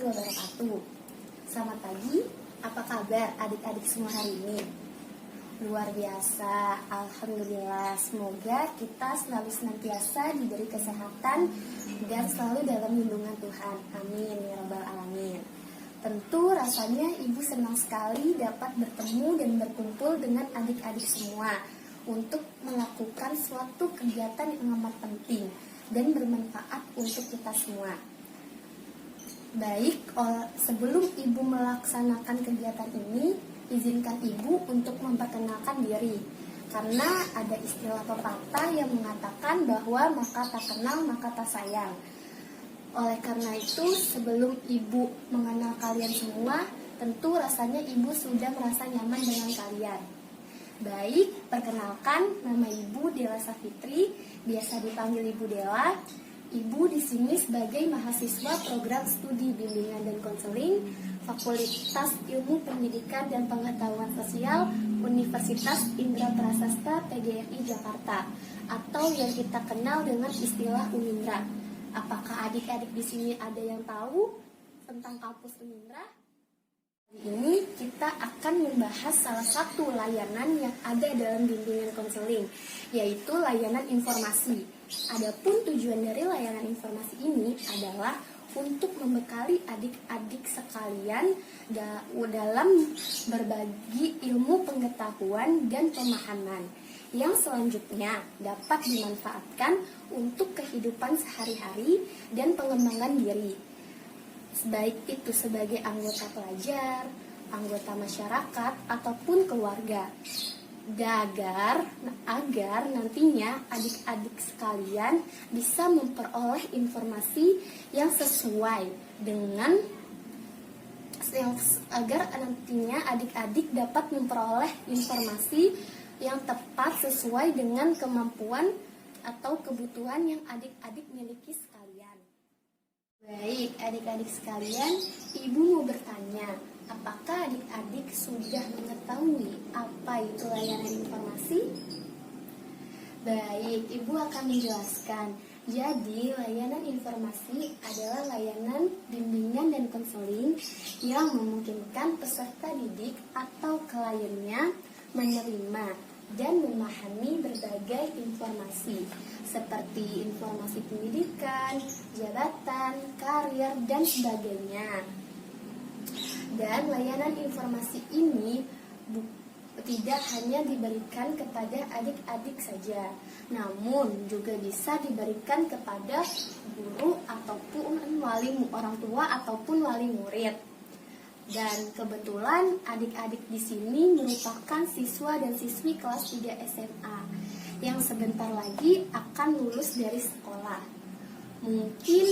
wabarakatuh. Selamat pagi, apa kabar adik-adik semua hari ini? Luar biasa, alhamdulillah. Semoga kita selalu senantiasa diberi kesehatan dan selalu dalam lindungan Tuhan. Amin ya rabbal alamin. Tentu rasanya ibu senang sekali dapat bertemu dan berkumpul dengan adik-adik semua untuk melakukan suatu kegiatan yang amat penting dan bermanfaat untuk kita semua. Baik, sebelum ibu melaksanakan kegiatan ini, izinkan ibu untuk memperkenalkan diri. Karena ada istilah pepatah yang mengatakan bahwa maka tak kenal maka tak sayang. Oleh karena itu, sebelum ibu mengenal kalian semua, tentu rasanya ibu sudah merasa nyaman dengan kalian. Baik, perkenalkan, nama ibu Dela Safitri, biasa dipanggil Ibu Dela. Ibu di sini sebagai mahasiswa program studi bimbingan dan konseling Fakultas Ilmu Pendidikan dan Pengetahuan Sosial Universitas Indra Prasasta PGRI Jakarta, atau yang kita kenal dengan istilah Unindra. Apakah adik-adik di sini ada yang tahu tentang kampus Unindra? Hari ini kita akan membahas salah satu layanan yang ada dalam bimbingan konseling, yaitu layanan informasi. Adapun tujuan dari layanan informasi ini adalah untuk membekali adik-adik sekalian dalam berbagi ilmu pengetahuan dan pemahaman yang selanjutnya dapat dimanfaatkan untuk kehidupan sehari-hari dan pengembangan diri, baik itu sebagai anggota pelajar, anggota masyarakat, ataupun keluarga. Agar nantinya adik-adik sekalian bisa memperoleh informasi yang sesuai dengan agar nantinya adik-adik dapat memperoleh informasi yang tepat sesuai dengan kemampuan atau kebutuhan yang adik-adik miliki sekalian. Baik, adik-adik sekalian, ibu mau bertanya, apakah adik-adik sudah mengetahui apa itu layanan informasi? Baik, ibu akan menjelaskan. Jadi, layanan informasi adalah layanan bimbingan dan konseling yang memungkinkan peserta didik atau kliennya menerima dan memahami berbagai informasi seperti informasi pendidikan, jabatan, karir, dan sebagainya. Dan layanan informasi ini tidak hanya diberikan kepada adik-adik saja, namun juga bisa diberikan kepada guru ataupun orang tua ataupun wali murid. Dan kebetulan adik-adik di sini merupakan siswa dan siswi kelas 3 SMA yang sebentar lagi akan lulus dari sekolah. Mungkin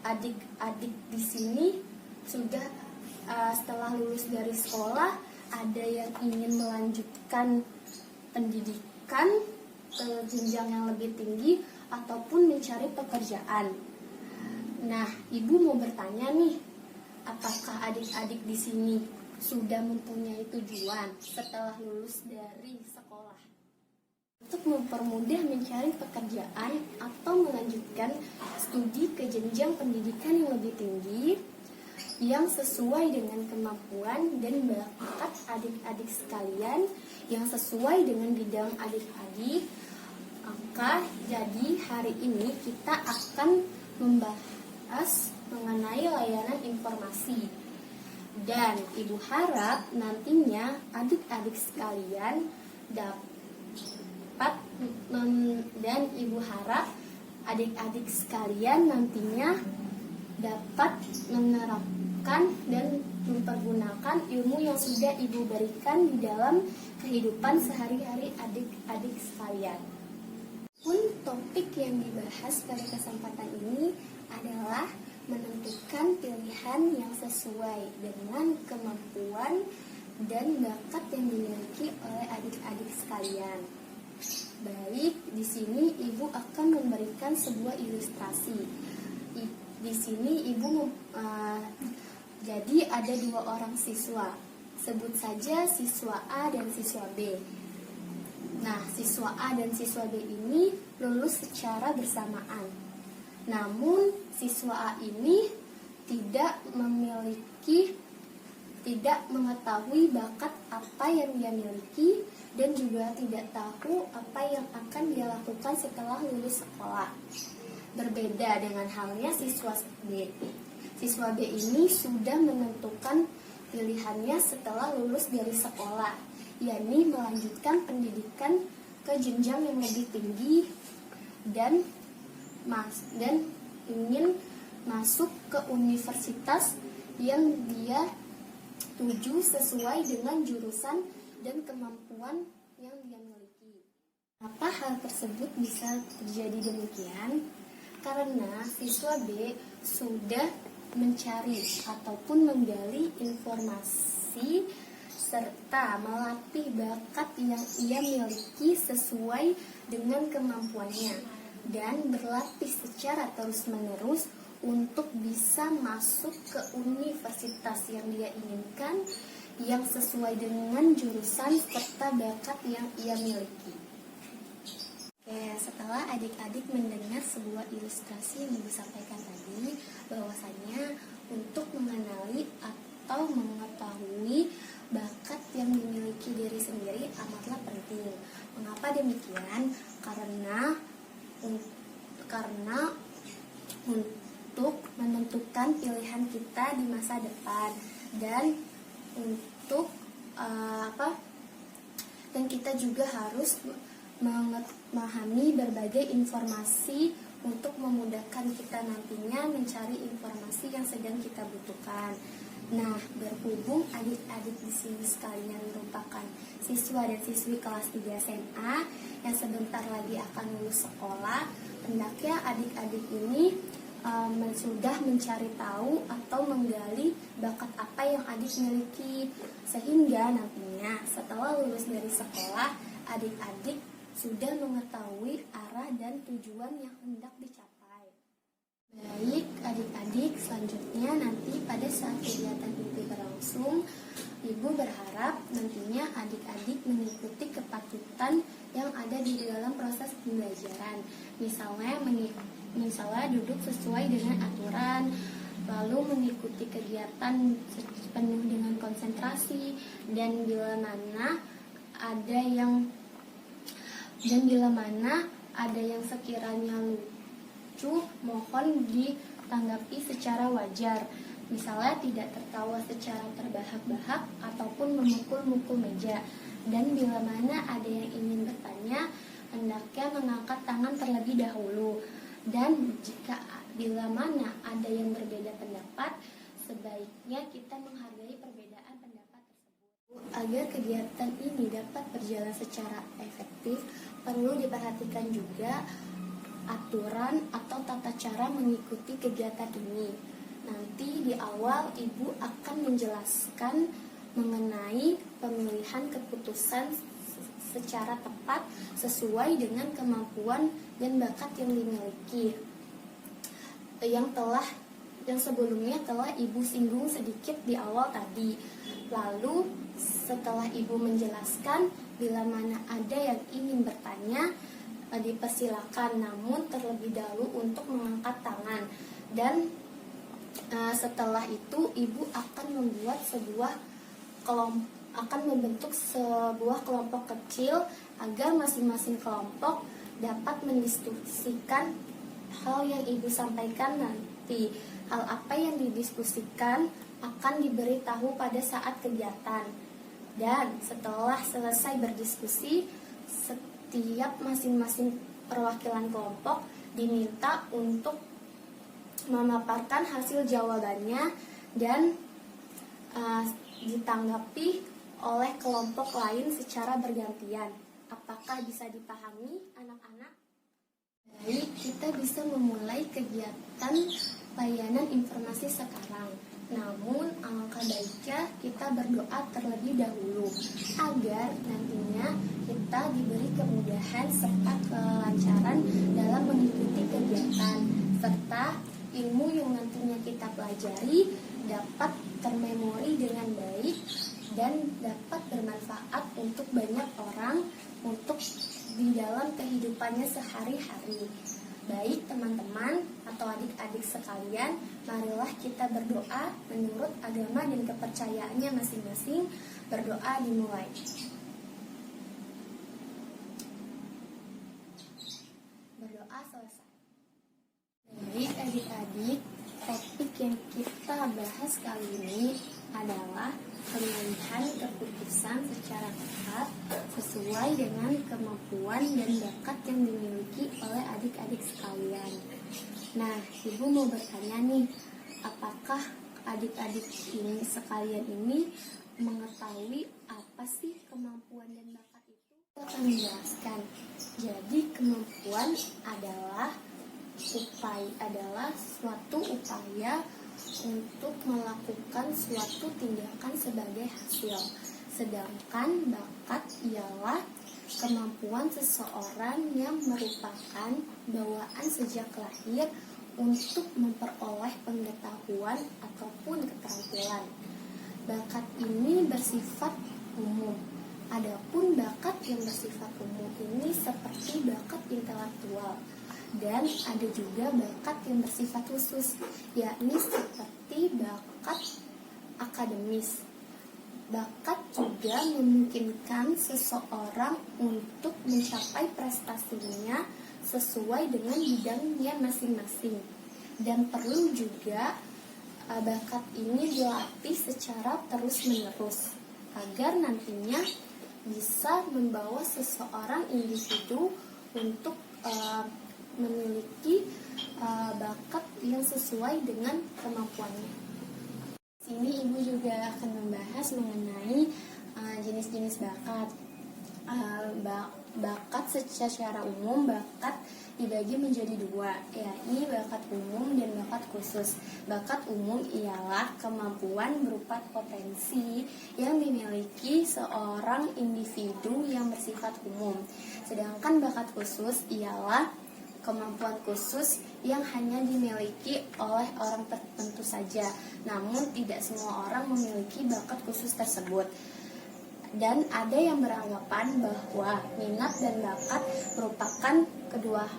adik-adik di sini sudah setelah lulus dari sekolah ada yang ingin melanjutkan pendidikan ke jenjang yang lebih tinggi ataupun mencari pekerjaan. Nah, ibu mau bertanya nih, apakah adik-adik di sini sudah mempunyai tujuan setelah lulus dari sekolah untuk mempermudah mencari pekerjaan atau melanjutkan studi ke jenjang pendidikan yang lebih tinggi yang sesuai dengan kemampuan dan bakat adik-adik sekalian, yang sesuai dengan bidang adik-adik? Maka jadi hari ini kita akan membahas mengenai layanan informasi. Dan ibu harap nantinya adik-adik sekalian dapat menerapkan dan mempergunakan ilmu yang sudah ibu berikan di dalam kehidupan sehari-hari adik-adik sekalian. Pun topik yang dibahas pada kesempatan ini adalah menentukan pilihan yang sesuai dengan kemampuan dan bakat yang dimiliki oleh adik-adik sekalian. Baik, di sini ibu akan memberikan sebuah ilustrasi. Di sini ibu jadi ada 2 orang siswa. Sebut saja siswa A dan siswa B. Nah, siswa A dan siswa B ini lulus secara bersamaan. Namun, siswa A ini tidak mengetahui bakat apa yang dia miliki dan juga tidak tahu apa yang akan dia lakukan setelah lulus sekolah. Berbeda dengan halnya siswa B. Siswa B ini sudah menentukan pilihannya setelah lulus dari sekolah, yakni melanjutkan pendidikan ke jenjang yang lebih tinggi dan ingin masuk ke universitas yang dia tuju sesuai dengan jurusan dan kemampuan yang dia miliki. Apa hal tersebut bisa terjadi demikian? Karena siswa B sudah mencari ataupun menggali informasi serta melatih bakat yang ia miliki sesuai dengan kemampuannya dan berlatih secara terus-menerus untuk bisa masuk ke universitas yang dia inginkan yang sesuai dengan jurusan serta bakat yang ia miliki. Oke, setelah adik-adik mendengar sebuah ilustrasi yang disampaikan tadi, bahwasanya untuk mengenali atau mengetahui bakat yang dimiliki diri sendiri amatlah penting. Mengapa demikian? Karena untuk menentukan pilihan kita di masa depan dan untuk dan kita juga harus memahami berbagai informasi untuk memudahkan kita nantinya mencari informasi yang sedang kita butuhkan. Nah, berhubung adik-adik di sini sekalian merupakan siswa dan siswi kelas 3 SMA yang sebentar lagi akan lulus sekolah, hendaknya adik-adik ini sudah mencari tahu atau menggali bakat apa yang adik miliki, sehingga nantinya setelah lulus dari sekolah, adik-adik sudah mengetahui arah dan tujuan yang hendak dicapai. Baik adik-adik, selanjutnya nanti pada saat kegiatan itu berlangsung, Ibu berharap nantinya adik-adik mengikuti kepatutan yang ada di dalam proses pembelajaran. Misalnya duduk sesuai dengan aturan, lalu mengikuti kegiatan penuh dengan konsentrasi, dan bila mana ada yang sekiranya lucu, mohon ditanggapi secara wajar. Misalnya tidak tertawa secara terbahak-bahak ataupun memukul-mukul meja. Dan bila mana ada yang ingin bertanya, hendaknya mengangkat tangan terlebih dahulu. Dan bila mana ada yang berbeda pendapat, sebaiknya kita menghargai perbedaan pendapat tersebut. Agar kegiatan ini dapat berjalan secara efektif, perlu diperhatikan juga aturan atau tata cara mengikuti kegiatan ini. Nanti di awal Ibu akan menjelaskan mengenai pemilihan keputusan secara tepat sesuai dengan kemampuan dan bakat yang dimiliki. Yang sebelumnya telah Ibu singgung sedikit di awal tadi. Lalu setelah Ibu menjelaskan, bila mana ada yang ingin bertanya, dipersilakan, namun terlebih dahulu untuk mengangkat tangan. Dan setelah itu Ibu akan membentuk sebuah kelompok kecil agar masing-masing kelompok dapat mendiskusikan hal yang Ibu sampaikan nanti. Hal apa yang didiskusikan akan diberitahu pada saat kegiatan. Dan setelah selesai berdiskusi, setiap masing-masing perwakilan kelompok diminta untuk memaparkan hasil jawabannya dan ditanggapi oleh kelompok lain secara bergantian. Apakah bisa dipahami anak-anak? Baik, kita bisa memulai kegiatan layanan informasi sekarang. Namun alangkah baiknya kita berdoa terlebih dahulu agar nantinya kita diberi kemudahan serta kelancaran dalam mengikuti kegiatan, serta ilmu yang nantinya kita pelajari dapat termemori dengan baik dan dapat bermanfaat untuk banyak orang untuk di dalam kehidupannya sehari-hari. Baik teman-teman atau adik-adik sekalian, marilah kita berdoa menurut agama dan kepercayaannya masing-masing. Berdoa dimulai. Berdoa selesai. Baik adik-adik, topik yang kita bahas kali ini adalah pemilihan keputusan secara tepat sesuai dengan kemampuan dan bakat yang dimiliki oleh adik-adik sekalian. Nah, Ibu mau bertanya nih, apakah adik-adik ini sekalian ini mengetahui apa sih kemampuan dan bakat itu? Saya akan menjelaskan. Jadi kemampuan adalah suatu upaya untuk melakukan suatu tindakan sebagai hasil. Sedangkan bakat ialah kemampuan seseorang yang merupakan bawaan sejak lahir untuk memperoleh pengetahuan ataupun keterampilan. Bakat ini bersifat umum. Adapun bakat yang bersifat umum ini seperti bakat intelektual. Dan ada juga bakat yang bersifat khusus, yakni seperti bakat akademis. Bakat juga memungkinkan seseorang untuk mencapai prestasinya sesuai dengan bidangnya masing-masing. Dan perlu juga bakat ini dilatih secara terus-menerus agar nantinya bisa membawa seseorang individu untuk memiliki bakat yang sesuai dengan kemampuannya. Sini Ibu juga akan membahas mengenai jenis-jenis bakat. Bakat secara umum, bakat dibagi menjadi dua, yakni bakat umum dan bakat khusus. Bakat umum ialah kemampuan berupa potensi yang dimiliki seorang individu yang bersifat umum. Sedangkan bakat khusus ialah kemampuan khusus yang hanya dimiliki oleh orang tertentu saja, namun tidak semua orang memiliki bakat khusus tersebut. Dan ada yang beranggapan bahwa minat dan bakat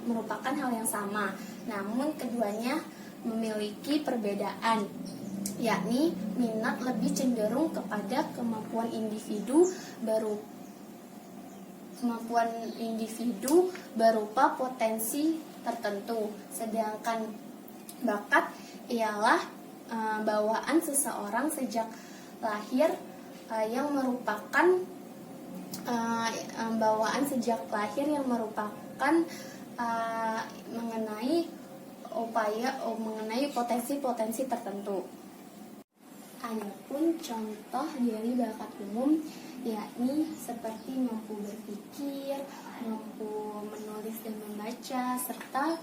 merupakan hal yang sama, namun keduanya memiliki perbedaan, yakni minat lebih cenderung kepada kemampuan individu berupa potensi tertentu, sedangkan bakat ialah bawaan seseorang sejak lahir yang merupakan mengenai potensi-potensi tertentu. Adapun contoh dari bakat umum yakni seperti mampu berpikir, mampu menulis dan membaca, serta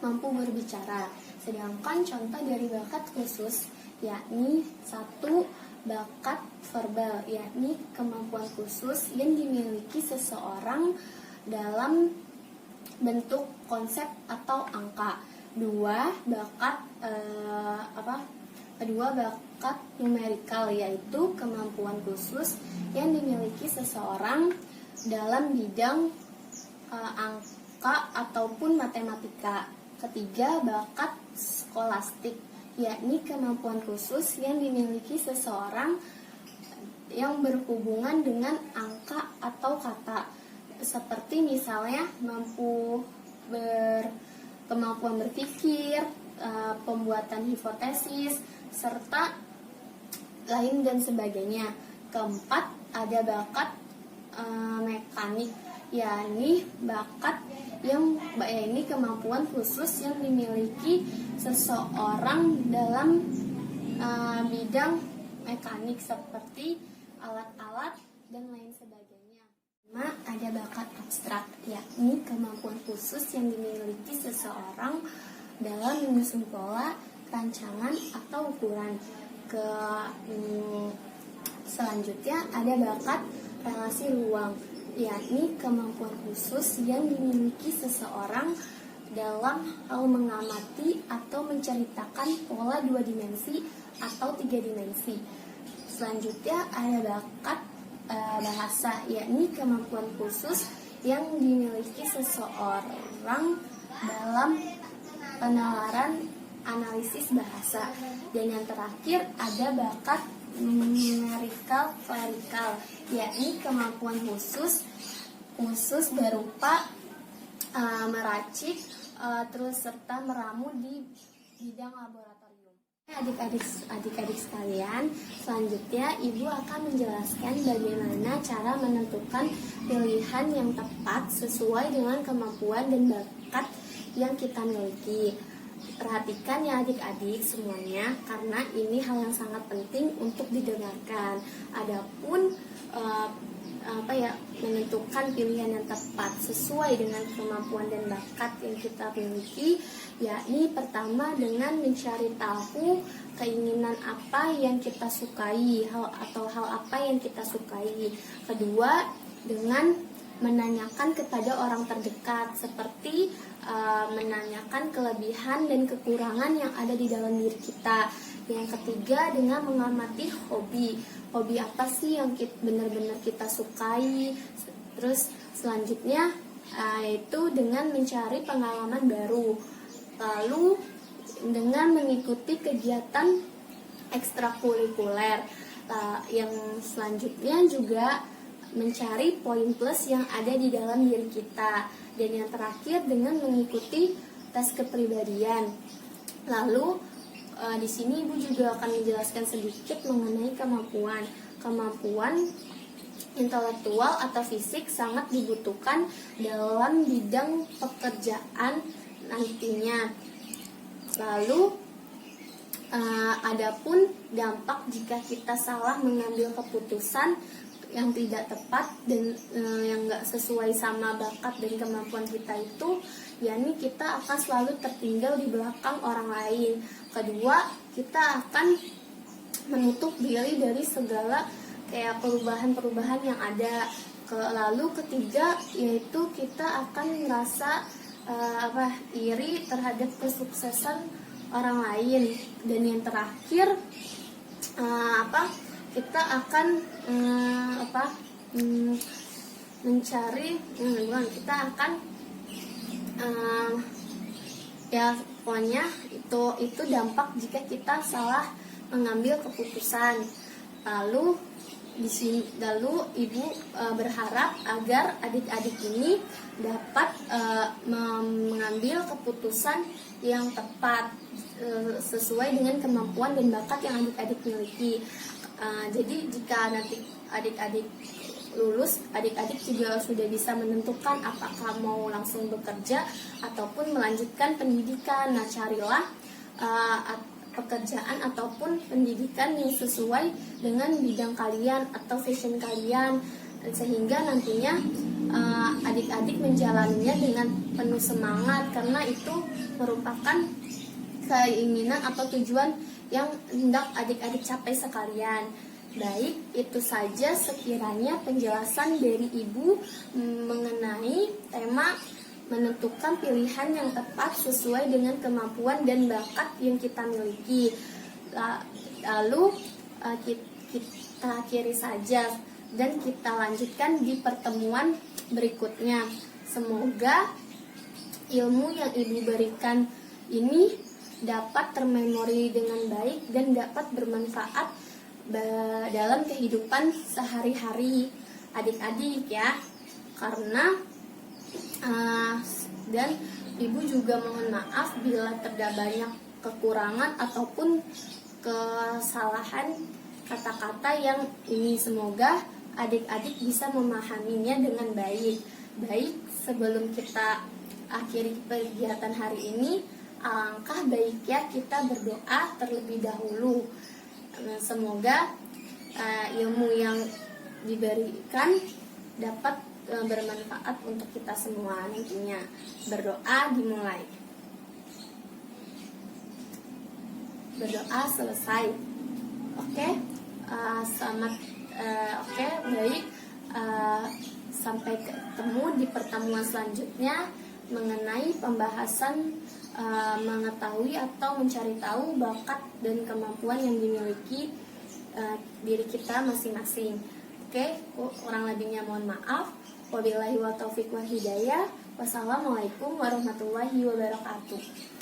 mampu berbicara. Sedangkan contoh dari bakat khusus yakni satu, bakat verbal, yakni kemampuan khusus yang dimiliki seseorang dalam bentuk konsep atau angka. Kedua, bakat numerikal, yaitu kemampuan khusus yang dimiliki seseorang dalam bidang angka ataupun matematika. Ketiga, bakat skolastik, yakni kemampuan khusus yang dimiliki seseorang yang berhubungan dengan angka atau kata, seperti misalnya kemampuan berpikir, pembuatan hipotesis, serta lain dan sebagainya. Keempat, ada bakat mekanik, yakni kemampuan khusus yang dimiliki seseorang dalam bidang mekanik seperti alat-alat dan lain sebagainya. Ada bakat abstrak, yakni kemampuan khusus yang dimiliki seseorang dalam menyusun pola, rancangan, atau ukuran. Selanjutnya ada bakat relasi ruang, yakni kemampuan khusus yang dimiliki seseorang dalam hal mengamati atau menceritakan pola 2 dimensi atau 3 dimensi. Selanjutnya ada bakat bahasa, yakni kemampuan khusus yang dimiliki seseorang dalam penalaran analisis bahasa. Dan yang terakhir ada bakat numerikal klerikal, yakni kemampuan khusus berupa meracik, terus serta meramu di bidang laboratorium. Adik-adik sekalian, selanjutnya Ibu akan menjelaskan bagaimana cara menentukan pilihan yang tepat sesuai dengan kemampuan dan bakat yang kita miliki. Perhatikan ya adik-adik semuanya, karena ini hal yang sangat penting untuk didengarkan. Adapun menentukan pilihan yang tepat sesuai dengan kemampuan dan bakat yang kita miliki, yakni pertama dengan mencari tahu keinginan apa yang kita sukai, hal apa yang kita sukai. Kedua, dengan menanyakan kepada orang terdekat, seperti menanyakan kelebihan dan kekurangan yang ada di dalam diri kita. Yang ketiga, dengan mengamati hobi apa sih yang benar-benar kita sukai. Terus selanjutnya yaitu dengan mencari pengalaman baru, lalu dengan mengikuti kegiatan ekstrakurikuler. Yang selanjutnya juga mencari poin plus yang ada di dalam diri kita. Dan yang terakhir dengan mengikuti tes kepribadian. Lalu di sini Ibu juga akan menjelaskan sedikit mengenai kemampuan intelektual atau fisik sangat dibutuhkan dalam bidang pekerjaan nantinya. Lalu adapun dampak jika kita salah mengambil keputusan yang tidak tepat dan yang nggak sesuai sama bakat dan kemampuan kita itu, yakni kita akan selalu tertinggal di belakang orang lain. Kedua, kita akan menutup diri dari segala kayak perubahan-perubahan yang ada. Lalu ketiga, yaitu kita akan merasa iri terhadap kesuksesan orang lain. Dan yang terakhir kita akan kita akan pokoknya itu dampak jika kita salah mengambil keputusan. Lalu Ibu berharap agar adik-adik ini dapat mengambil keputusan yang tepat sesuai dengan kemampuan dan bakat yang adik-adik miliki. Jadi jika nanti adik-adik lulus, adik-adik juga sudah bisa menentukan apakah mau langsung bekerja ataupun melanjutkan pendidikan. Nah, carilah pekerjaan ataupun pendidikan yang sesuai dengan bidang kalian atau passion kalian, sehingga nantinya adik-adik menjalaninya dengan penuh semangat, karena itu merupakan keinginan atau tujuan yang hendak adik-adik capai sekalian. Baik, itu saja sekiranya penjelasan dari Ibu mengenai tema menentukan pilihan yang tepat sesuai dengan kemampuan dan bakat yang kita miliki. Lalu kita akhiri saja dan kita lanjutkan di pertemuan berikutnya. Semoga ilmu yang Ibu berikan ini dapat termemori dengan baik dan dapat bermanfaat dalam kehidupan sehari-hari adik-adik ya. Karena dan Ibu juga mohon maaf bila terdapat banyak kekurangan ataupun kesalahan kata-kata yang ini. Semoga adik-adik bisa memahaminya dengan baik. Baik, sebelum kita akhiri kegiatan hari ini, alangkah baiknya kita berdoa terlebih dahulu. Semoga ilmu yang diberikan dapat bermanfaat untuk kita semua nantinya. Berdoa dimulai. Berdoa selesai. Oke, baik. Sampai ketemu di pertemuan selanjutnya mengenai pembahasan mengetahui atau mencari tahu bakat dan kemampuan yang dimiliki diri kita masing-masing. Oke, kurang lebihnya mohon maaf. Wabillahi wa taufiq wal hidayah. Wassalamualaikum warahmatullahi wabarakatuh.